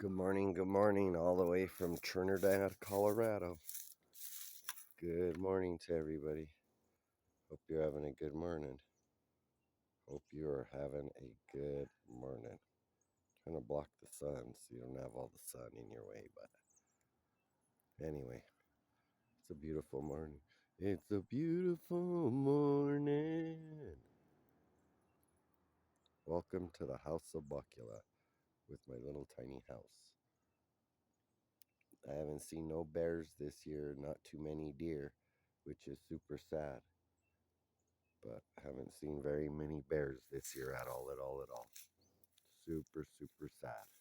good morning, all the way from Trinidad, Colorado. Good morning to everybody. Hope you're having a good morning. Hope you are having a good morning. Trying to block the sun so you don't have all the sun in your way, but anyway, it's a beautiful morning. It's a beautiful morning. Welcome to the house of Buckula with my little tiny house. I haven't seen no bears this year, not too many deer, which is super sad. But I haven't seen very many bears this year at all. Super, super sad.